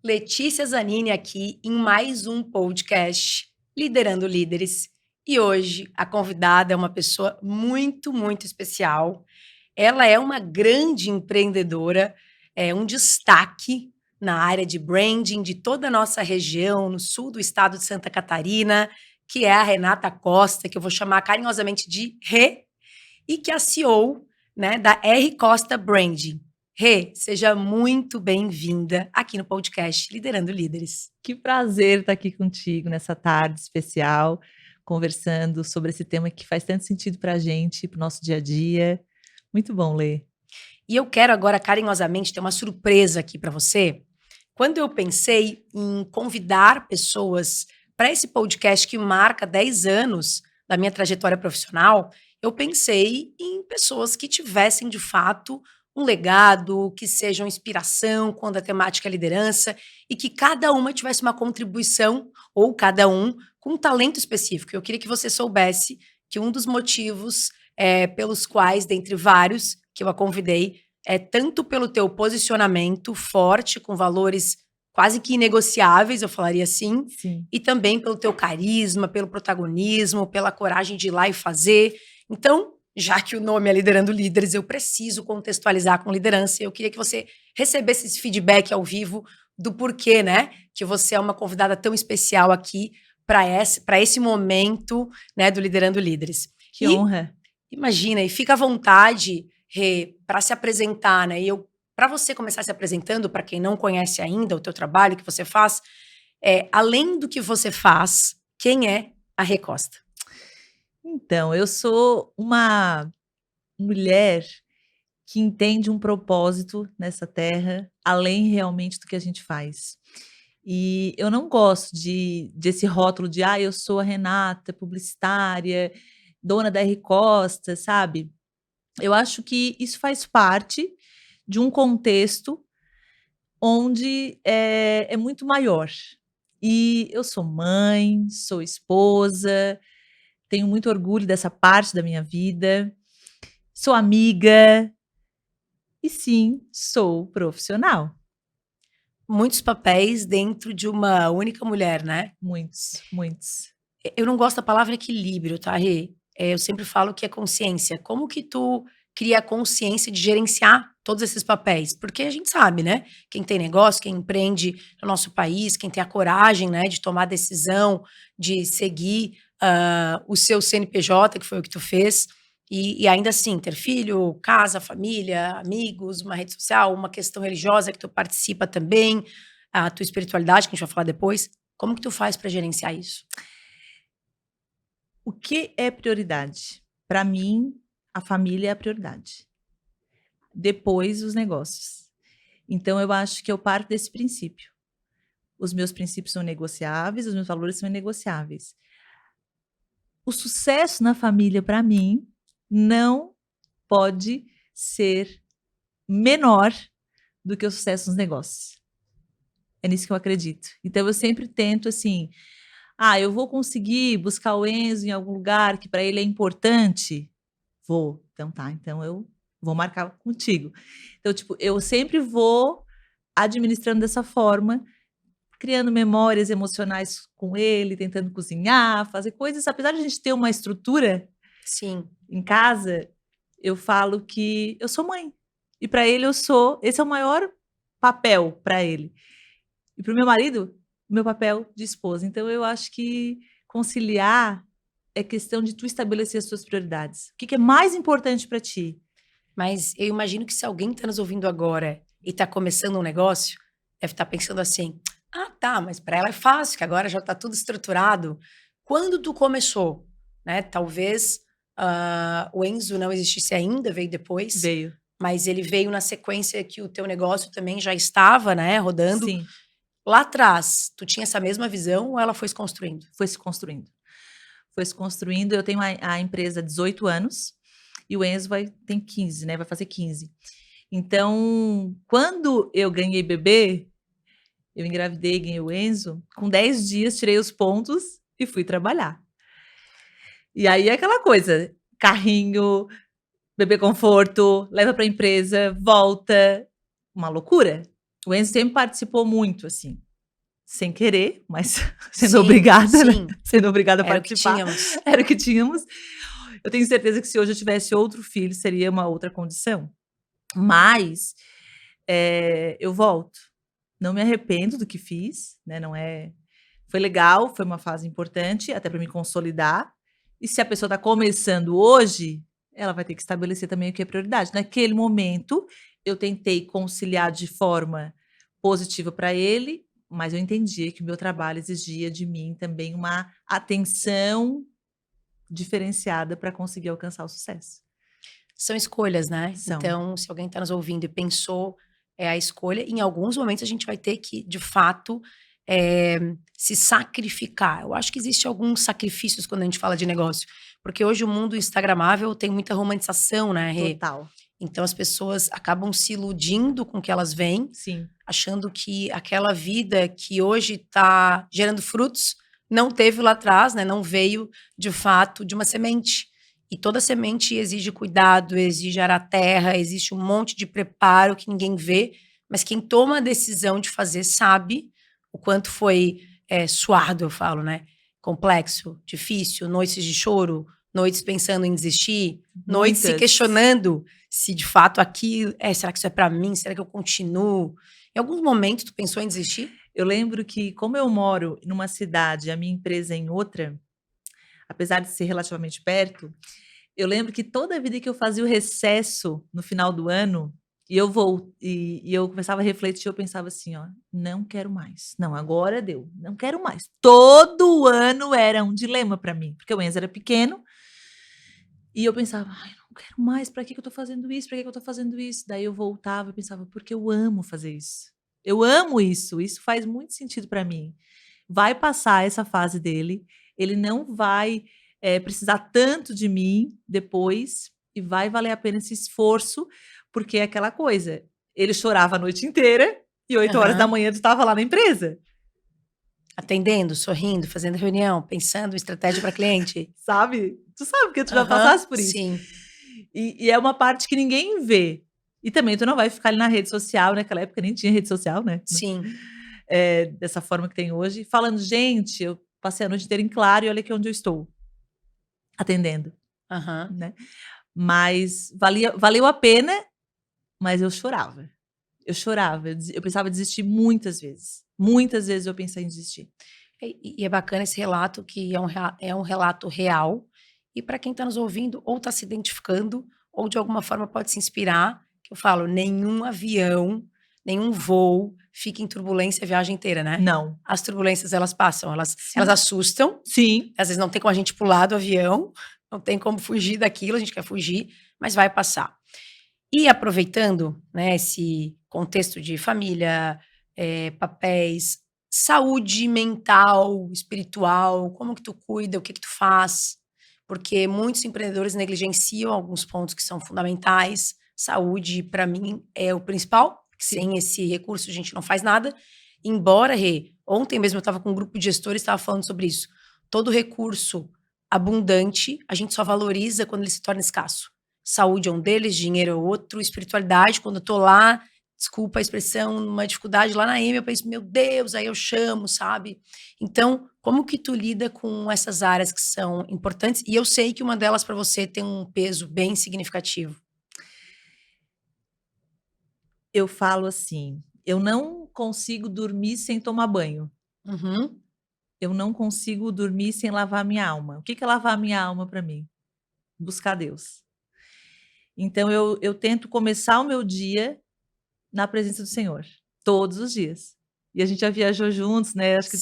Letícia Zanini aqui em mais um podcast Liderando Líderes. E hoje a convidada é uma pessoa muito especial. Ela é uma grande empreendedora, é um destaque na área de branding de toda a nossa região, no sul do estado de Santa Catarina, que é a Renata Costa, que eu vou chamar carinhosamente de Rê, e que é a CEO, né, da R Costa Branding. Rê, seja muito bem-vinda aqui no podcast Liderando Líderes. Que prazer estar aqui contigo nessa tarde especial, conversando sobre esse tema que faz tanto sentido para a gente, para o nosso dia a dia. Muito bom, Lê. E eu quero agora, carinhosamente, ter uma surpresa aqui para você. Quando eu pensei em convidar pessoas para esse podcast que marca 10 anos da minha trajetória profissional, eu pensei em pessoas que tivessem, de fato, um legado, que sejam inspiração quando a temática é liderança e que cada uma tivesse uma contribuição, ou cada um, com um talento específico. Eu queria que você soubesse que um dos motivos pelos quais, dentre vários, que eu a convidei, é tanto pelo teu posicionamento forte, com valores quase que inegociáveis, eu falaria assim, Sim. e também pelo teu carisma, pelo protagonismo, pela coragem de ir lá e fazer. Então, já que o nome é Liderando Líderes, eu preciso contextualizar com liderança. Eu queria que você recebesse esse feedback ao vivo do porquê, né, que você é uma convidada tão especial aqui para esse momento, né, do Liderando Líderes. Que E honra. imagina, e fica à vontade, Rê, para se apresentar, né? E eu, para você começar se apresentando, para quem não conhece ainda o teu trabalho que você faz, além do que você faz, quem é a Rê Costa? Então, eu sou uma mulher que entende um propósito nessa terra, além realmente do que a gente faz. E eu não gosto desse rótulo de, eu sou a Renata, publicitária, dona da R Costa, sabe? Eu acho que isso faz parte de um contexto onde é muito maior. E eu sou mãe, sou esposa, tenho muito orgulho dessa parte da minha vida, sou amiga e sim, sou profissional. Muitos papéis dentro de uma única mulher, né? Muitos, muitos. Eu não gosto da palavra equilíbrio, tá, Rê? Eu sempre falo que é consciência. Como que tu cria a consciência de gerenciar todos esses papéis? Porque a gente sabe, né? Quem tem negócio, quem empreende no nosso país, quem tem a coragem, né, de tomar decisão, de seguir o seu CNPJ, que foi o que tu fez, e ainda assim ter filho, casa, família, amigos, uma rede social, uma questão religiosa que tu participa também, a tua espiritualidade, que a gente vai falar depois. Como que tu faz para gerenciar isso? O que é prioridade? Para mim, a família é a prioridade. Depois, os negócios. Então, eu acho que eu parto desse princípio. Os meus princípios são negociáveis, os meus valores são inegociáveis. O sucesso na família, para mim, não pode ser menor do que o sucesso nos negócios. É nisso que eu acredito. Então, eu sempre tento, assim, eu vou conseguir buscar o Enzo em algum lugar que para ele é importante? Vou. Então tá, então eu vou marcar contigo. Então, tipo, eu sempre vou administrando dessa forma, criando memórias emocionais com ele, tentando cozinhar, fazer coisas. Apesar de a gente ter uma estrutura Sim. em casa, eu falo que eu sou mãe. E para ele eu sou, esse é o maior papel para ele. E para o meu marido, meu papel de esposa. Então eu acho que conciliar é questão de tu estabelecer as suas prioridades. O que é mais importante para ti? Mas eu imagino que se alguém está nos ouvindo agora e está começando um negócio, deve estar pensando assim: ah, tá, mas para ela é fácil, que agora já está tudo estruturado. Quando tu começou, né? Talvez o Enzo não existisse ainda, veio depois, Veio. mas ele veio na sequência que o teu negócio também já estava, né, rodando. Sim, Lá atrás, tu tinha essa mesma visão ou ela foi se construindo? foi se construindo. Foi se construindo. Eu tenho a empresa há 18 anos e o Enzo tem 15, né? Vai fazer 15. Então, quando eu ganhei bebê, eu engravidei, ganhei o Enzo, com 10 dias tirei os pontos e fui trabalhar. E aí é aquela coisa, carrinho, bebê conforto, leva para a empresa, volta, uma loucura. O Enzo sempre participou muito, assim, sem querer, mas sendo obrigada, né? Sendo obrigada a participar. Era o que tínhamos. Eu tenho certeza que se hoje eu tivesse outro filho, seria uma outra condição. Mas eu volto. Não me arrependo do que fiz, né? Não é... Foi legal, foi uma fase importante, até para me consolidar. E se a pessoa está começando hoje, ela vai ter que estabelecer também o que é prioridade. Naquele momento, eu tentei conciliar de forma positiva para ele, mas eu entendia que o meu trabalho exigia de mim também uma atenção diferenciada para conseguir alcançar o sucesso. São escolhas, né? São. Então, se alguém está nos ouvindo e pensou, é a escolha. Em alguns momentos, a gente vai ter que, de fato, se sacrificar. Eu acho que existe alguns sacrifícios quando a gente fala de negócio. Porque hoje o mundo instagramável tem muita romantização, né, Rê? Total. Então, as pessoas acabam se iludindo com o que elas veem. Sim. Achando que aquela vida que hoje está gerando frutos não teve lá atrás, né? Não veio, de fato, de uma semente. E toda semente exige cuidado, exige arar a terra, existe um monte de preparo que ninguém vê, mas quem toma a decisão de fazer sabe o quanto foi suado, eu falo, né? Complexo, difícil, noites de choro, noites pensando em desistir, noites se questionando se de fato aquilo, será que isso é para mim? Será que eu continuo? Em alguns momentos tu pensou em desistir? Eu lembro que, como eu moro numa cidade, a minha empresa é em outra, apesar de ser relativamente perto, eu lembro que toda vida que eu fazia o recesso no final do ano, e eu começava a refletir, eu pensava assim, ó, não quero mais. Não, agora deu, não quero mais. Todo ano era um dilema para mim, porque o Enzo era pequeno, e eu pensava, ai, não quero mais, para que eu tô fazendo isso? Para que eu tô fazendo isso? Daí eu voltava e pensava, porque eu amo fazer isso. Eu amo isso faz muito sentido para mim. Vai passar essa fase dele, ele não vai precisar tanto de mim depois e vai valer a pena esse esforço, porque é aquela coisa, ele chorava a noite inteira e 8 horas da manhã tu estava lá na empresa. Atendendo, sorrindo, fazendo reunião, pensando em estratégia para cliente. Sabe? Tu sabe que tu já passasse por isso. Sim. E é uma parte que ninguém vê. E também tu não vai ficar ali na rede social, naquela época nem tinha rede social, né? Sim. Dessa forma que tem hoje, falando, gente, eu passei a noite inteira em claro e olha aqui onde eu estou. Atendendo. Né? Mas valeu a pena, mas eu chorava. Eu pensava em desistir muitas vezes. Muitas vezes eu pensei em desistir. E é bacana esse relato, que é um relato real. E para quem está nos ouvindo, ou está se identificando, ou de alguma forma pode se inspirar, que eu falo, nenhum avião, nenhum voo fica em turbulência a viagem inteira, né? Não. As turbulências, elas passam, elas assustam. Sim. Às vezes não tem como a gente pular do avião, não tem como fugir daquilo, a gente quer fugir, mas vai passar. E aproveitando, né, esse contexto de família, papéis, saúde mental, espiritual, como que tu cuida, o que que tu faz? Porque muitos empreendedores negligenciam alguns pontos que são fundamentais. Saúde, para mim, é o principal. Sem esse recurso, a gente não faz nada. Embora, Rê, ontem mesmo eu estava com um grupo de gestores, estava falando sobre isso. Todo recurso abundante, a gente só valoriza quando ele se torna escasso. Saúde é um deles, dinheiro é outro, espiritualidade, quando eu tô lá, desculpa a expressão, uma dificuldade lá na M, eu penso, meu Deus, aí eu chamo, sabe? Então, como que tu lida com essas áreas que são importantes? E eu sei que uma delas para você tem um peso bem significativo. Eu falo assim, eu não consigo dormir sem tomar banho. Eu não consigo dormir sem lavar minha alma. O que é lavar minha alma para mim? Buscar Deus. Então, eu tento começar o meu dia na presença do Senhor, todos os dias. E a gente já viajou juntos, né? Acho que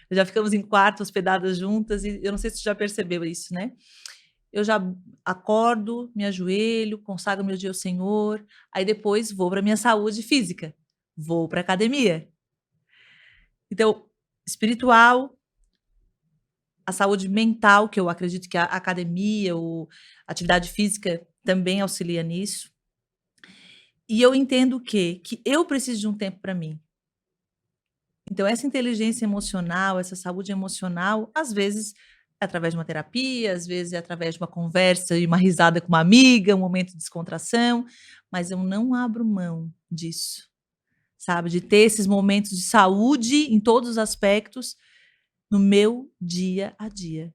já ficamos em quarto, hospedadas juntas, e eu não sei se tu já percebeu isso, né? Eu já acordo, me ajoelho, consagro meu dia ao Senhor, aí depois vou para minha saúde física, vou para academia. Então, espiritual, a saúde mental, que eu acredito que a academia ou atividade física também auxilia nisso. E eu entendo que eu preciso de um tempo para mim. Então, essa inteligência emocional, essa saúde emocional, às vezes é através de uma terapia, às vezes é através de uma conversa e uma risada com uma amiga, um momento de descontração, mas eu não abro mão disso. sabe? De ter esses momentos de saúde em todos os aspectos no meu dia a dia.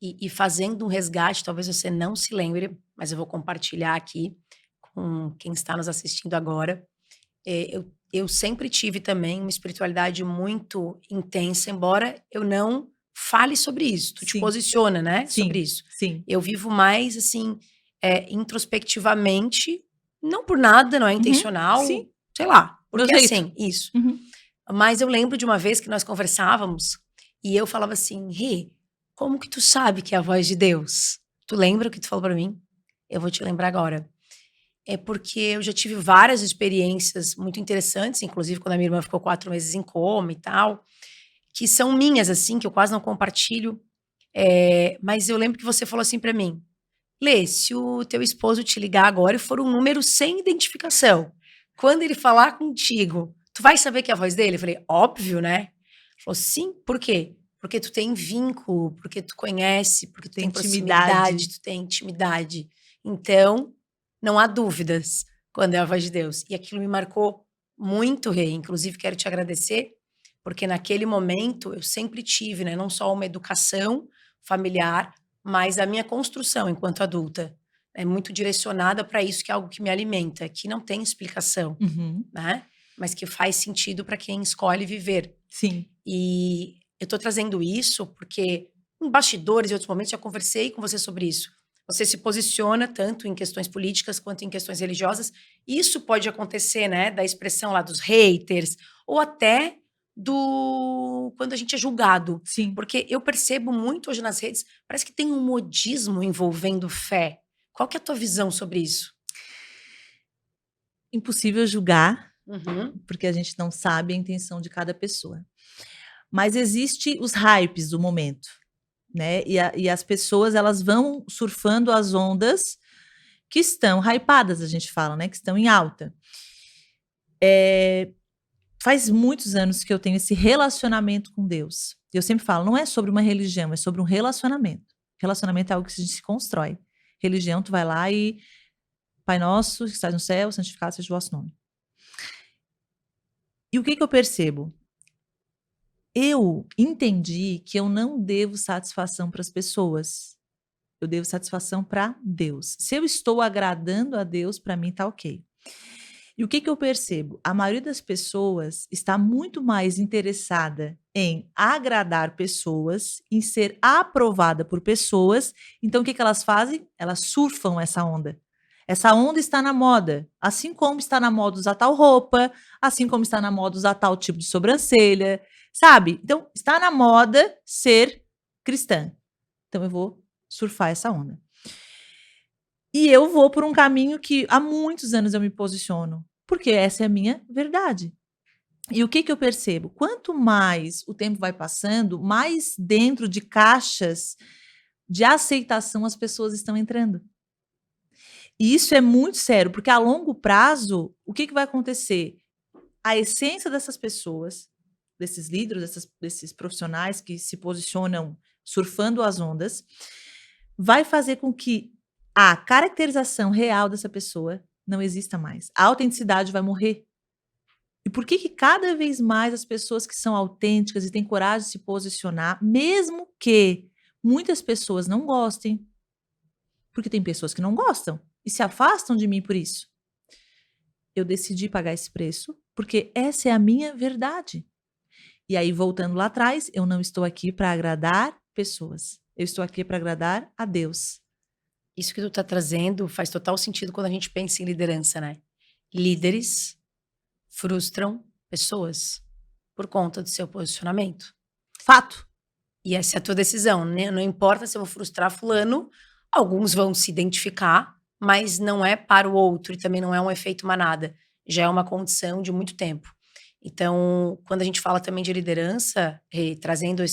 E fazendo um resgate, talvez você não se lembre, mas eu vou compartilhar aqui com quem está nos assistindo agora. Eu sempre tive também uma espiritualidade muito intensa, embora eu não fale sobre isso. Tu te Sim. posiciona, né, sobre Sim, isso. sim. Eu vivo mais, assim, introspectivamente, não por nada, não é intencional, sim. sei lá, Meu porque é jeito. assim, isso. Uhum. Mas eu lembro de uma vez que nós conversávamos e eu falava assim: Rê, como que tu sabe que é a voz de Deus? Tu lembra o que tu falou pra mim? Eu vou te lembrar agora. É porque eu já tive várias experiências muito interessantes, inclusive quando a minha irmã ficou 4 meses em coma e tal, que são minhas, assim, que eu quase não compartilho. Mas eu lembro que você falou assim pra mim: Lê, se o teu esposo te ligar agora e for um número sem identificação, quando ele falar contigo, tu vai saber que é a voz dele? Eu falei, óbvio, né? Ele falou, sim, por quê? Porque tu tem vínculo, porque tu conhece, porque tu Tem tem proximidade, intimidade. tu tem intimidade. Então, não há dúvidas quando é a voz de Deus. E aquilo me marcou muito, Rei. Inclusive, quero te agradecer, porque naquele momento eu sempre tive, né, não só uma educação familiar, mas a minha construção enquanto adulta é muito direcionada para isso, que é algo que me alimenta, que não tem explicação, Uhum. né? Mas que faz sentido para quem escolhe viver. Sim. E eu estou trazendo isso porque em bastidores e outros momentos já conversei com você sobre isso. Você se posiciona tanto em questões políticas quanto em questões religiosas. Isso pode acontecer, né, da expressão lá dos haters ou até do quando a gente é julgado. Sim. Porque eu percebo muito hoje nas redes, parece que tem um modismo envolvendo fé. Qual que é a tua visão sobre isso? Impossível julgar, Uhum. porque a gente não sabe a intenção de cada pessoa. Mas existe os hypes do momento, né? E as pessoas, elas vão surfando as ondas que estão hypadas, a gente fala, né? Que estão em alta. Faz muitos anos que eu tenho esse relacionamento com Deus. Eu sempre falo, não é sobre uma religião, é sobre um relacionamento. Relacionamento é algo que a gente se constrói. Religião, tu vai lá e Pai nosso, que estás no céu, santificado seja o vosso nome. E o que eu percebo? Eu entendi que eu não devo satisfação para as pessoas. Eu devo satisfação para Deus. Se eu estou agradando a Deus, para mim tá ok. E o que eu percebo? A maioria das pessoas está muito mais interessada em agradar pessoas, em ser aprovada por pessoas. Então, o que elas fazem? Elas surfam essa onda. Essa onda está na moda, assim como está na moda usar tal roupa, assim como está na moda usar tal tipo de sobrancelha, sabe? Então, está na moda ser cristã. Então, eu vou surfar essa onda. E eu vou por um caminho que há muitos anos eu me posiciono, porque essa é a minha verdade. E o que eu percebo? Quanto mais o tempo vai passando, mais dentro de caixas de aceitação as pessoas estão entrando. E isso é muito sério, porque a longo prazo, o que vai acontecer? A essência dessas pessoas, desses líderes, desses profissionais que se posicionam surfando as ondas, vai fazer com que a caracterização real dessa pessoa não exista mais. A autenticidade vai morrer. E por que cada vez mais as pessoas que são autênticas e têm coragem de se posicionar, mesmo que muitas pessoas não gostem, porque tem pessoas que não gostam e se afastam de mim por isso. Eu decidi pagar esse preço porque essa é a minha verdade. E aí, voltando lá atrás, eu não estou aqui para agradar pessoas. Eu estou aqui para agradar a Deus. Isso que tu tá trazendo faz total sentido quando a gente pensa em liderança, né? Líderes frustram pessoas por conta do seu posicionamento. Fato. E essa é a tua decisão, né? Não importa se eu vou frustrar fulano, alguns vão se identificar, mas não é para o outro e também não é um efeito manada. Já é uma condição de muito tempo. Então, quando a gente fala também de liderança, trazendo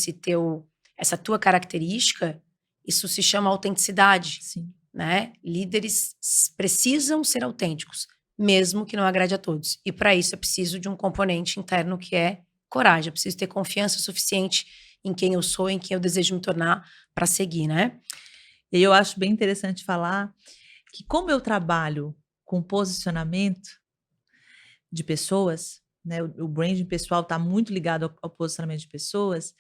essa tua característica, isso se chama autenticidade. Sim. Né? Líderes precisam ser autênticos, mesmo que não agrade a todos. E para isso eu preciso de um componente interno que é coragem. Eu preciso ter confiança suficiente em quem eu sou, em quem eu desejo me tornar para seguir, né? E eu acho bem interessante falar que como eu trabalho com posicionamento, de pessoas, né? O branding pessoal está muito ligado ao posicionamento de pessoas.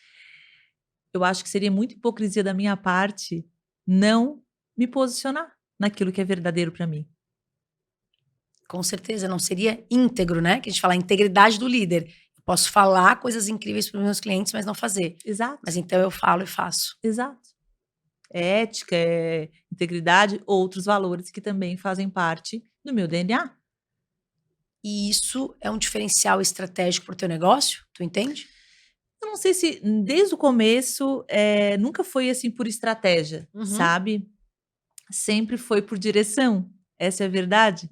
Eu acho que seria muita hipocrisia da minha parte não me posicionar naquilo que é verdadeiro para mim. Com certeza, não seria íntegro, né? Que a gente fala a integridade do líder. Eu posso falar coisas incríveis para os meus clientes, mas não fazer. Exato. Mas então eu falo e faço. Exato. É ética, é integridade, outros valores que também fazem parte do meu DNA. E isso é um diferencial estratégico para o teu negócio? Tu entende? Eu não sei se desde o começo nunca foi assim por estratégia, sabe? Sempre foi por direção. Essa é a verdade.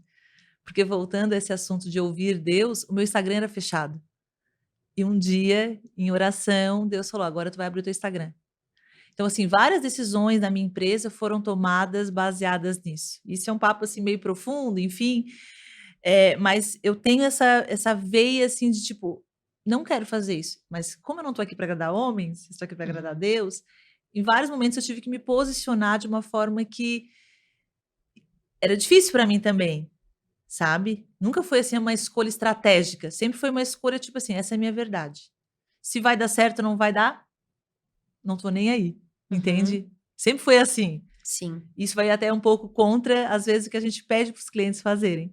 Porque voltando a esse assunto de ouvir Deus, o meu Instagram era fechado. E um dia, em oração, Deus falou: agora tu vai abrir o teu Instagram. Então, assim, várias decisões da minha empresa foram tomadas baseadas nisso. Isso é um papo, assim, meio profundo, enfim. Mas eu tenho essa veia, assim, de tipo, não quero fazer isso. Mas como eu não estou aqui para agradar homens, estou aqui para agradar Deus, em vários momentos eu tive que me posicionar de uma forma que era difícil para mim também, sabe? Nunca foi, assim, uma escolha estratégica. Sempre foi uma escolha, tipo assim, essa é a minha verdade. Se vai dar certo ou não vai dar, não tô nem aí. Entende? Sempre foi assim. Sim. Isso vai até um pouco contra, às vezes, o que a gente pede para os clientes fazerem.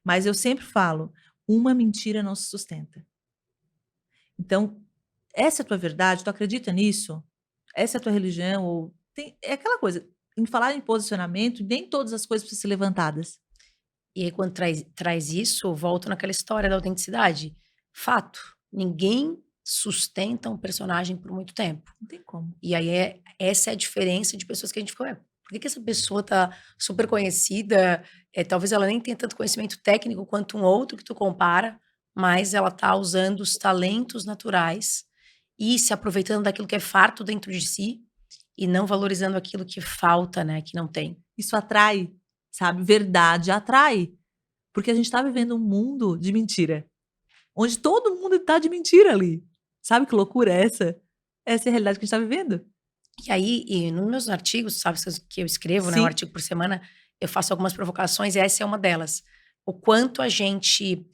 Mas eu sempre falo, uma mentira não se sustenta. Então, essa é a tua verdade? Tu acredita nisso? Essa é a tua religião? É aquela coisa, em falar em posicionamento, nem todas as coisas precisam ser levantadas. E aí, quando traz isso, volto naquela história da autenticidade. Fato, ninguém sustenta um personagem por muito tempo. Não tem como. E aí, essa é a diferença de pessoas que a gente ficou, por que essa pessoa tá super conhecida? Talvez ela nem tenha tanto conhecimento técnico quanto um outro que tu compara, mas ela tá usando os talentos naturais e se aproveitando daquilo que é farto dentro de si e não valorizando aquilo que falta, né, que não tem. Isso atrai, sabe? Verdade atrai. Porque a gente está vivendo um mundo de mentira. Onde todo mundo está de mentira ali. Sabe que loucura é essa? Essa é a realidade que a gente está vivendo. E aí, nos meus artigos, sabe, que eu escrevo, né, um Sim. artigo por semana, eu faço algumas provocações e essa é uma delas. O quanto a gente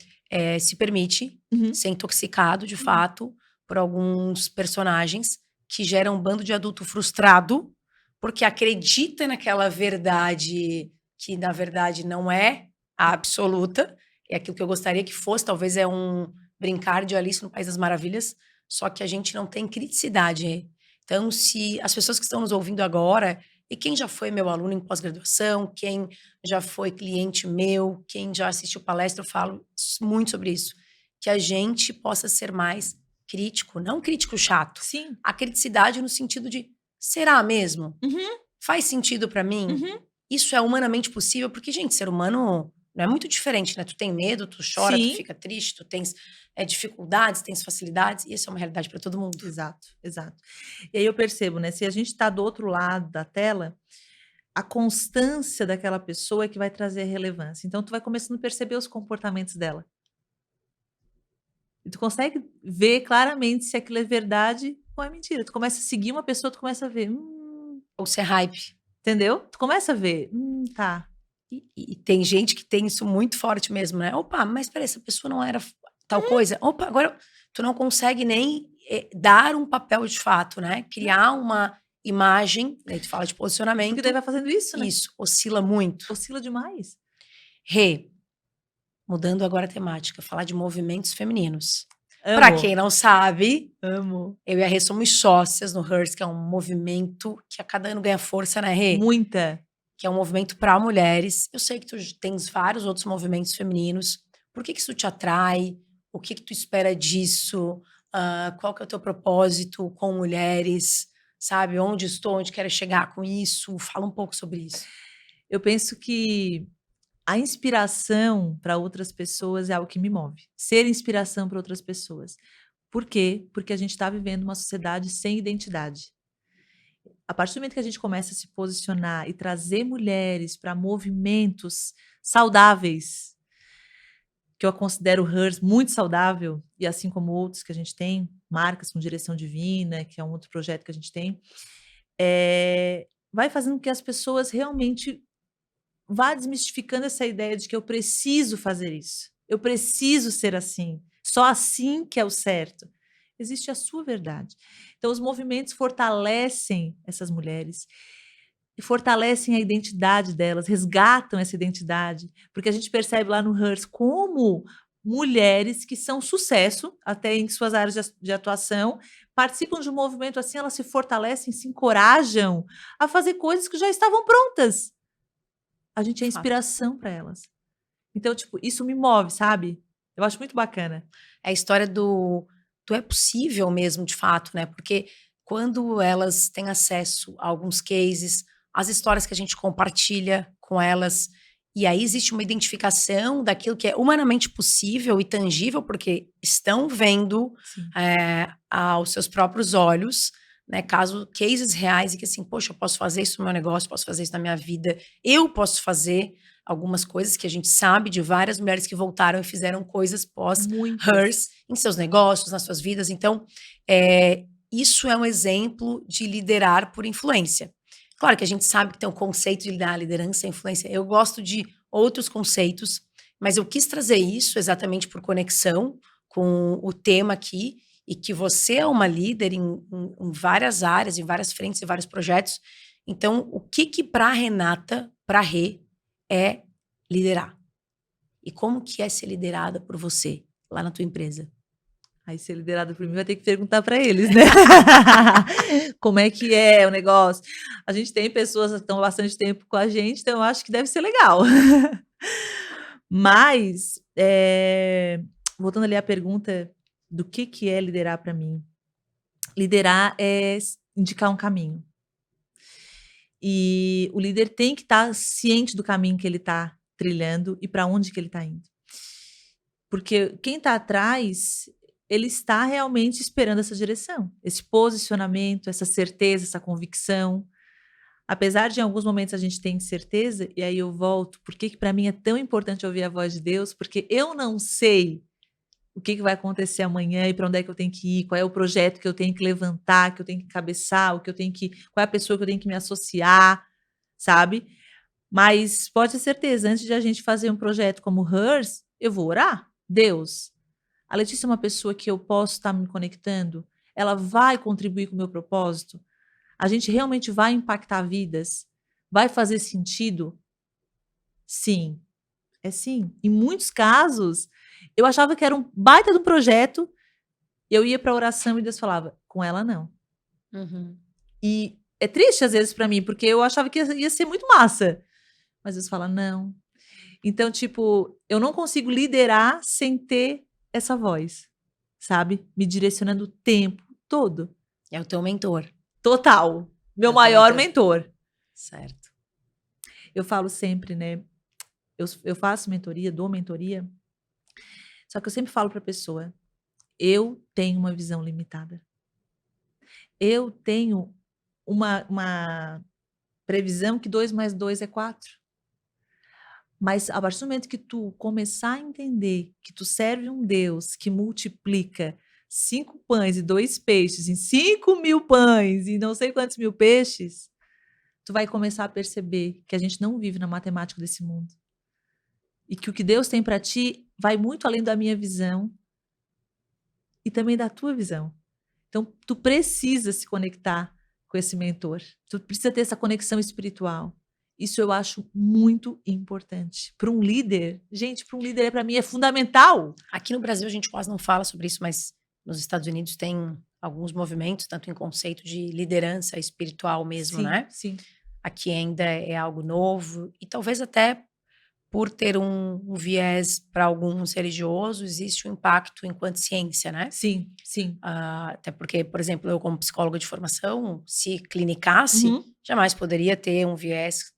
se permite ser intoxicado, de fato, por alguns personagens que geram um bando de adulto frustrado, porque acredita naquela verdade que, na verdade, não é a absoluta, é aquilo que eu gostaria que fosse, talvez é um brincar de Alice no País das Maravilhas, só que a gente não tem criticidade. Então, se as pessoas que estão nos ouvindo agora, e quem já foi meu aluno em pós-graduação, quem já foi cliente meu, quem já assistiu palestra, eu falo muito sobre isso. Que a gente possa ser mais crítico, não crítico chato. Sim. A criticidade no sentido de, será mesmo? Uhum. Faz sentido para mim? Uhum. Isso é humanamente possível? Porque, gente, ser humano não é muito diferente, né? Tu tem medo, tu chora, Sim. tu fica triste, tu tens dificuldades, tens facilidades, e isso é uma realidade para todo mundo. Exato, exato. E aí eu percebo, né? Se a gente está do outro lado da tela, a constância daquela pessoa é que vai trazer relevância. Então, tu vai começando a perceber os comportamentos dela. E tu consegue ver claramente se aquilo é verdade ou é mentira. Tu começa a seguir uma pessoa, tu começa a ver. Ou ser hype. Entendeu? Tu começa a ver. Tá. E tem gente que tem isso muito forte mesmo, né? Opa, mas peraí, essa pessoa não era tal coisa. Opa, agora tu não consegue nem dar um papel de fato, né? Criar uma imagem, aí tu fala de posicionamento. Porque daí vai fazendo isso, né? Isso, oscila muito. Oscila demais. Rê, mudando agora a temática, falar de movimentos femininos. Amo. Pra quem não sabe, Amo. eu e a Rê somos sócias no Hers, que é um movimento que a cada ano ganha força, né, Rê? Muita. Que é um movimento para mulheres. Eu sei que tu tens vários outros movimentos femininos. Por que isso te atrai? O que tu espera disso? Qual que é o teu propósito com mulheres? Sabe? Onde estou? Onde quero chegar com isso? Fala um pouco sobre isso. Eu penso que a inspiração para outras pessoas é algo que me move. Ser inspiração para outras pessoas. Por quê? Porque a gente está vivendo uma sociedade sem identidade. A partir do momento que a gente começa a se posicionar e trazer mulheres para movimentos saudáveis, que eu considero o Hers muito saudável, e assim como outros que a gente tem, marcas com direção divina, que é um outro projeto que a gente tem, vai fazendo com que as pessoas realmente vá desmistificando essa ideia de que eu preciso fazer isso. Eu preciso ser assim. Só assim que é o certo. Existe a sua verdade. Então, os movimentos fortalecem essas mulheres e fortalecem a identidade delas, resgatam essa identidade, porque a gente percebe lá no Hers como mulheres que são sucesso, até em suas áreas de atuação, participam de um movimento assim, elas se fortalecem, se encorajam a fazer coisas que já estavam prontas. A gente é Fato. inspiração para elas. Então, tipo, isso me move, sabe? Eu acho muito bacana. É a história do é possível mesmo, de fato, né? Porque quando elas têm acesso a alguns cases, as histórias que a gente compartilha com elas, e aí existe uma identificação daquilo que é humanamente possível e tangível, porque estão vendo Sim. aos seus próprios olhos, né? Cases reais e que assim, poxa, eu posso fazer isso no meu negócio, posso fazer isso na minha vida, eu posso fazer algumas coisas que a gente sabe de várias mulheres que voltaram e fizeram coisas pós Muitas. Hers em seus negócios, nas suas vidas. Então, isso é um exemplo de liderar por influência. Claro que a gente sabe que tem o conceito de liderança e influência. Eu gosto de outros conceitos, mas eu quis trazer isso exatamente por conexão com o tema aqui e que você é uma líder em várias áreas, em várias frentes, em vários projetos. Então, o que para Renata, para Rê, é liderar? E como que é ser liderada por você lá na tua empresa? Aí, ser liderado por mim, vai ter que perguntar para eles, né? Como é que é o negócio? A gente tem pessoas que estão há bastante tempo com a gente, então eu acho que deve ser legal. Mas, voltando ali à pergunta do que é liderar para mim. Liderar é indicar um caminho. E o líder tem que estar ciente do caminho que ele está trilhando e para onde que ele está indo. Porque quem está atrás, ele está realmente esperando essa direção, esse posicionamento, essa certeza, essa convicção. Apesar de em alguns momentos a gente ter incerteza, e aí eu volto, por que para mim é tão importante ouvir a voz de Deus? Porque eu não sei o que vai acontecer amanhã e para onde é que eu tenho que ir, qual é o projeto que eu tenho que levantar, que eu tenho que cabeçar, qual é a pessoa que eu tenho que me associar, sabe? Mas pode ter certeza, antes de a gente fazer um projeto como Hers, eu vou orar. Deus, a Letícia é uma pessoa que eu posso estar me conectando? Ela vai contribuir com o meu propósito? A gente realmente vai impactar vidas? Vai fazer sentido? Sim, é sim. Em muitos casos, eu achava que era um baita de um projeto, eu ia para a oração e Deus falava, com ela não. Uhum. E é triste às vezes para mim, porque eu achava que ia ser muito massa. Mas Deus fala, não. Então, tipo, eu não consigo liderar sem ter essa voz, sabe? Me direcionando o tempo todo. É o teu mentor. Total. Meu É o teu maior mentor. Certo. Eu falo sempre, né? Eu faço mentoria, dou mentoria. Só que eu sempre falo para a pessoa, eu tenho uma visão limitada. Eu tenho uma previsão que 2 mais 2 é 4. Mas a partir do momento que tu começar a entender que tu serve um Deus que multiplica 5 pães e 2 peixes em 5.000 pães e não sei quantos mil peixes, tu vai começar a perceber que a gente não vive na matemática desse mundo. E que o que Deus tem para ti vai muito além da minha visão e também da tua visão. Então, tu precisa se conectar com esse mentor. Tu precisa ter essa conexão espiritual. Isso eu acho muito importante. Para um líder, gente, para um líder para mim é fundamental. Aqui no Brasil a gente quase não fala sobre isso, mas nos Estados Unidos tem alguns movimentos, tanto em conceito de liderança espiritual mesmo, Sim, né? sim. Aqui ainda é algo novo e talvez até por ter um viés para alguns religiosos, existe um impacto enquanto ciência, né? Sim, sim. Até porque, por exemplo, eu como psicóloga de formação, se clinicasse, Uhum. jamais poderia ter um viés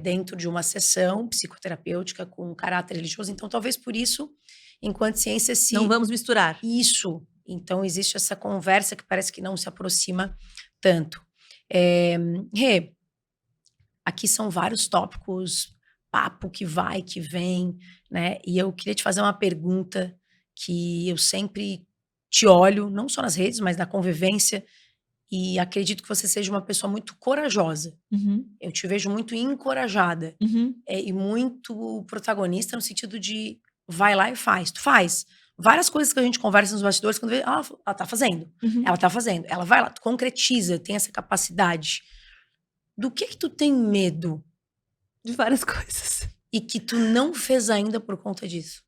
dentro de uma sessão psicoterapêutica com caráter religioso. Então, talvez por isso, enquanto ciência, Não vamos misturar. Isso. Então, existe essa conversa que parece que não se aproxima tanto. Rê, aqui são vários tópicos, papo que vai, que vem, né? E eu queria te fazer uma pergunta que eu sempre te olho, não só nas redes, mas na convivência, e acredito que você seja uma pessoa muito corajosa. Uhum. Eu te vejo muito encorajada Uhum. e muito protagonista no sentido de vai lá e faz. Tu faz. Várias coisas que a gente conversa nos bastidores, quando vê, ela tá fazendo. Ela tá fazendo. Ela vai lá, tu concretiza, tem essa capacidade. Do que tu tem medo De várias coisas. e que tu não fez ainda por conta disso?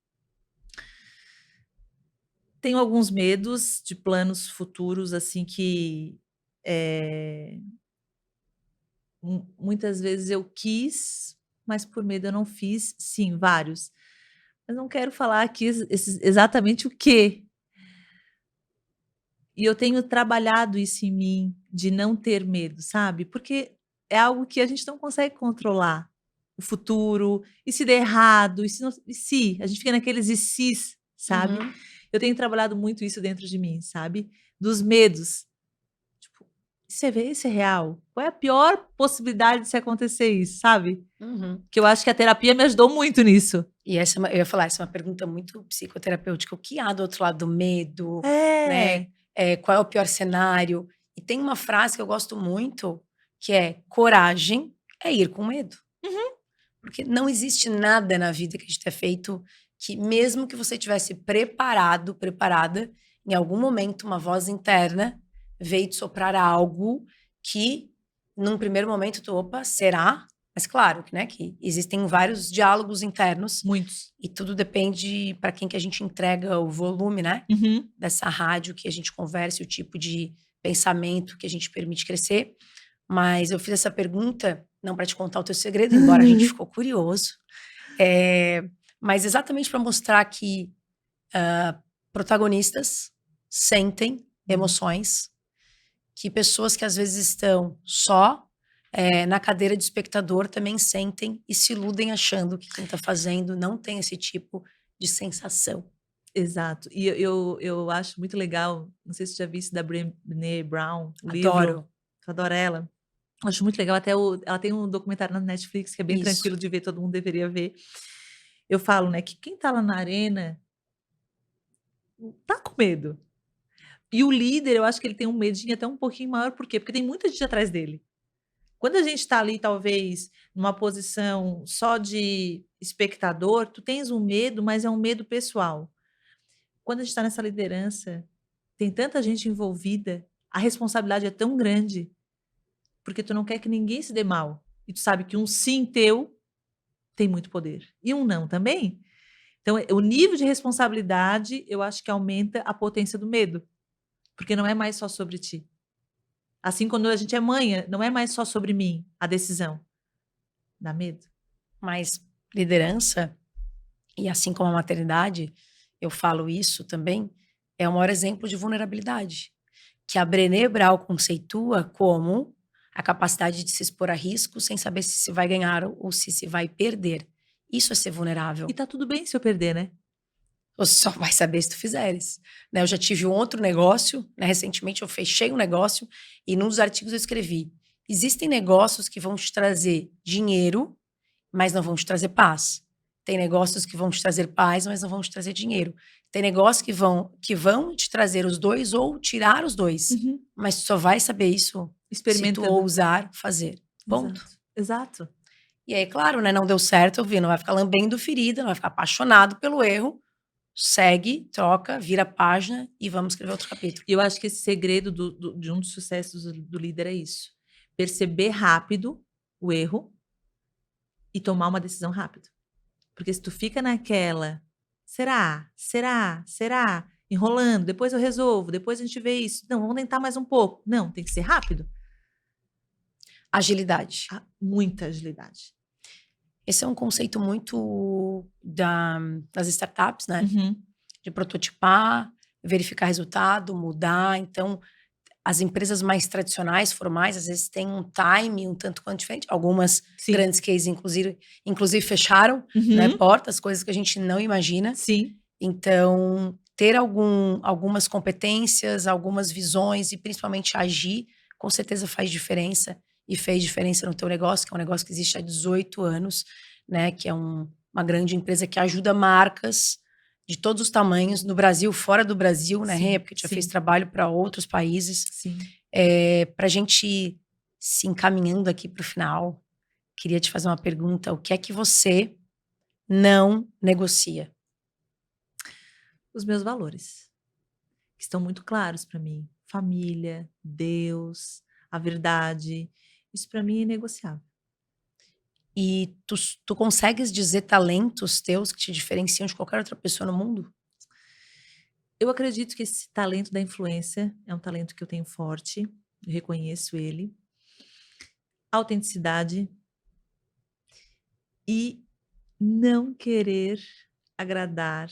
Tenho alguns medos de planos futuros, assim, que muitas vezes eu quis, mas por medo eu não fiz. Sim, vários. Mas não quero falar aqui exatamente o quê. E eu tenho trabalhado isso em mim, de não ter medo, sabe? Porque é algo que a gente não consegue controlar. O futuro, e se der errado, e se? A gente fica naqueles e se's, sabe? Uhum. Eu tenho trabalhado muito isso dentro de mim, sabe? Dos medos. Tipo, você vê isso é real? Qual é a pior possibilidade de se acontecer isso, sabe? Uhum. Que eu acho que a terapia me ajudou muito nisso. E eu ia falar, essa é uma pergunta muito psicoterapêutica. O que há do outro lado do medo, né? É. Qual é o pior cenário? E tem uma frase que eu gosto muito, que é: coragem é ir com medo. Porque não existe nada na vida que a gente tenha feito que, mesmo que você tivesse preparado, preparada, em algum momento uma voz interna veio te soprar algo que, num primeiro momento, tu, opa, será? Mas claro, né, que existem vários diálogos internos Muitos. e tudo depende para quem que a gente entrega o volume, né, dessa rádio que a gente conversa, e o tipo de pensamento que a gente permite crescer. Mas eu fiz essa pergunta não para te contar o teu segredo, embora a gente ficou curioso, mas exatamente para mostrar que protagonistas sentem emoções, que pessoas que às vezes estão só na cadeira de espectador também sentem e se iludem achando que quem está fazendo não tem esse tipo de sensação. Exato. E eu acho muito legal, não sei se você já viu isso da Brené Brown, o livro. Adoro. Eu adoro ela. Acho muito legal, até ela tem um documentário na Netflix que é bem Isso. tranquilo de ver, todo mundo deveria ver. Eu falo, né, que quem tá lá na arena tá com medo. E o líder, eu acho que ele tem um medinho até um pouquinho maior, por quê? Porque tem muita gente atrás dele. Quando a gente tá ali, talvez, numa posição só de espectador, tu tens um medo, mas é um medo pessoal. Quando a gente tá nessa liderança, tem tanta gente envolvida, a responsabilidade é tão grande, porque tu não quer que ninguém se dê mal. E tu sabe que um sim teu tem muito poder. E um não também. Então, o nível de responsabilidade, eu acho que aumenta a potência do medo. Porque não é mais só sobre ti. Assim, quando a gente é mãe, não é mais só sobre mim a decisão. Dá medo. Mas liderança, e assim como a maternidade, eu falo isso também, é o maior exemplo de vulnerabilidade, que a Brené Brown conceitua como a capacidade de se expor a risco sem saber se vai ganhar ou se vai perder. Isso é ser vulnerável. E tá tudo bem se eu perder, né? Você só vai saber se tu fizeres. Né? Eu já tive um outro negócio, né? Recentemente eu fechei um negócio e num dos artigos eu escrevi: existem negócios que vão te trazer dinheiro, mas não vão te trazer paz. Tem negócios que vão te trazer paz, mas não vão te trazer dinheiro. Tem negócios que vão te trazer os dois ou tirar os dois. Mas tu só vai saber isso se tu ousar fazer. Ponto. Exato. E aí, claro, né? Não deu certo, eu vi, não vai ficar lambendo ferida, não vai ficar apaixonado pelo erro. Segue, troca, vira a página e vamos escrever outro capítulo. E eu acho que esse segredo de um dos sucessos do líder é isso. Perceber rápido o erro e tomar uma decisão rápido. Porque se tu fica naquela, será, enrolando, depois eu resolvo, depois a gente vê isso. Não, vamos tentar mais um pouco. Não, tem que ser rápido. Agilidade. Muita agilidade. Esse é um conceito muito das startups, né? De prototipar, verificar resultado, mudar. Então, as empresas mais tradicionais, formais, às vezes têm um time um tanto quanto diferente. Algumas grandes cases, inclusive fecharam, né, portas, coisas que a gente não imagina. Sim. Então, ter algumas competências, algumas visões e principalmente agir, com certeza faz diferença. E fez diferença no teu negócio, que é um negócio que existe há 18 anos, né? Que é uma grande empresa que ajuda marcas de todos os tamanhos, no Brasil, fora do Brasil, né, Rê? Porque já fez trabalho para outros países. Para a gente se encaminhando aqui para o final, queria te fazer uma pergunta: o que é que você não negocia? Os meus valores, que estão muito claros para mim. Família, Deus, a verdade. Isso para mim é inegociável. E tu consegues dizer talentos teus que te diferenciam de qualquer outra pessoa no mundo? Eu acredito que esse talento da influência é um talento que eu tenho forte, eu reconheço ele. Autenticidade e não querer agradar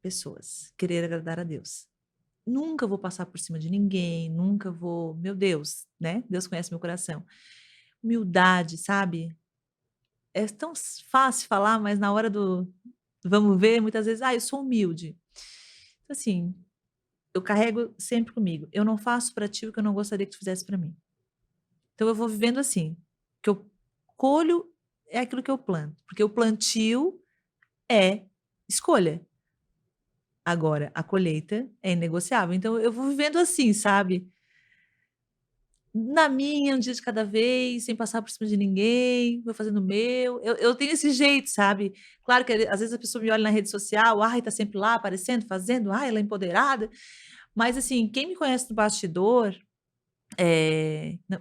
pessoas, querer agradar a Deus. Nunca vou passar por cima de ninguém, nunca vou, meu Deus, né? Deus conhece meu coração. Humildade, sabe? É tão fácil falar, mas na hora do vamos ver, muitas vezes, eu sou humilde. Então, assim, eu carrego sempre comigo. Eu não faço para ti o que eu não gostaria que tu fizesse para mim. Então, eu vou vivendo assim. O que eu colho é aquilo que eu planto. Porque o plantio é escolha. Agora, a colheita é inegociável. Então, eu vou vivendo assim, sabe? Na minha, um dia de cada vez, sem passar por cima de ninguém, vou fazendo o meu. Eu tenho esse jeito, sabe? Claro que às vezes a pessoa me olha na rede social, tá sempre lá, aparecendo, fazendo, ela é empoderada. Mas, assim, quem me conhece no bastidor,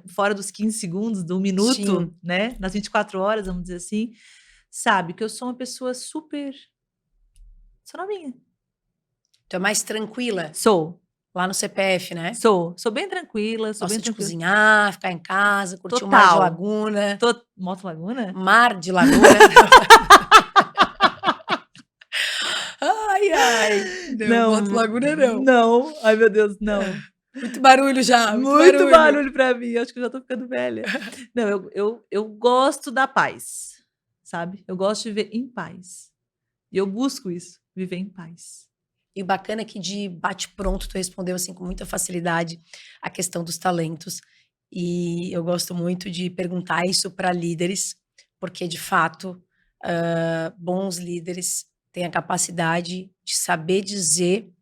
fora dos 15 segundos, do minuto, Sim. né? Nas 24 horas, vamos dizer assim, sabe que eu sou uma pessoa super. Sou na minha. Tu é mais tranquila Sou. lá no CPF, né? Sou bem tranquila, sou Gosta bem de tranquila. cozinhar, ficar em casa, curtir Total. o Mar de Laguna. Moto Laguna? Mar de Laguna. Ai. Não, Moto Laguna não. Não, ai meu Deus, não. Muito barulho já. Muito barulho pra mim, acho que eu já tô ficando velha. Não, eu gosto da paz, sabe? Eu gosto de viver em paz. E eu busco isso, viver em paz. E o bacana é que de bate-pronto tu respondeu assim com muita facilidade a questão dos talentos. E eu gosto muito de perguntar isso para líderes, porque de fato, bons líderes têm a capacidade de saber dizer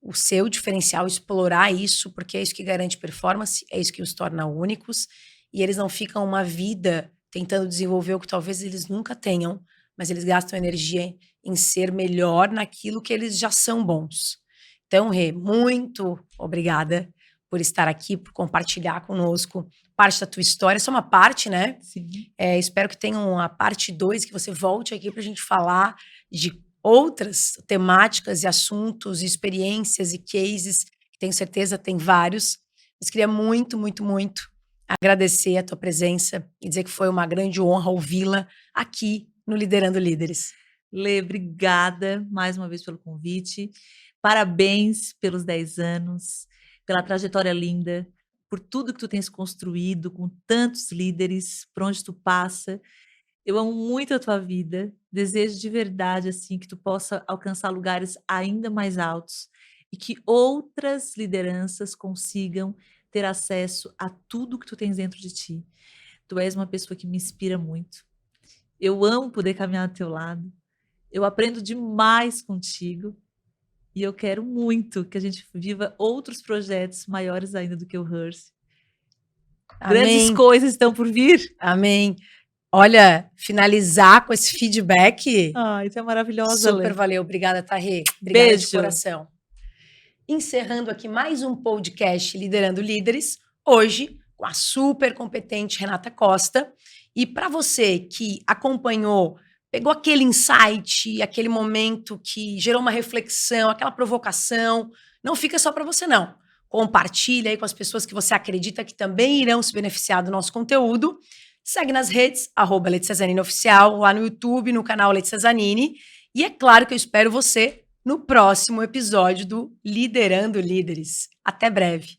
o seu diferencial, explorar isso, porque é isso que garante performance, é isso que os torna únicos, e eles não ficam uma vida tentando desenvolver o que talvez eles nunca tenham, mas eles gastam energia em ser melhor naquilo que eles já são bons. Então, Rê, muito obrigada por estar aqui, por compartilhar conosco parte da tua história. Essa é uma parte, né? Sim. Espero que tenha uma parte 2, que você volte aqui para a gente falar de outras temáticas e assuntos, e experiências e cases, que tenho certeza tem vários. Mas queria muito, muito, muito agradecer a tua presença e dizer que foi uma grande honra ouvi-la aqui no Liderando Líderes. Lê, obrigada mais uma vez pelo convite. Parabéns pelos 10 anos, pela trajetória linda, por tudo que tu tens construído com tantos líderes, por onde tu passa. Eu amo muito a tua vida, desejo de verdade assim que tu possa alcançar lugares ainda mais altos e que outras lideranças consigam ter acesso a tudo que tu tens dentro de ti. Tu és uma pessoa que me inspira muito. Eu amo poder caminhar ao teu lado. Eu aprendo demais contigo e eu quero muito que a gente viva outros projetos maiores ainda do que o Hearst. Grandes coisas estão por vir. Amém. Olha, finalizar com esse feedback. Isso é maravilhosa, Super Lê. valeu. Obrigada, Tarrê. Obrigada Beijo. de coração. Encerrando aqui mais um podcast Liderando Líderes, hoje com a super competente Renata Costa. E para você que acompanhou, pegou aquele insight, aquele momento que gerou uma reflexão, aquela provocação, não fica só para você não. Compartilha aí com as pessoas que você acredita que também irão se beneficiar do nosso conteúdo. Segue nas redes, @Letícia Zanini Oficial, lá no YouTube, no canal Letícia Zanini. E é claro que eu espero você no próximo episódio do Liderando Líderes. Até breve.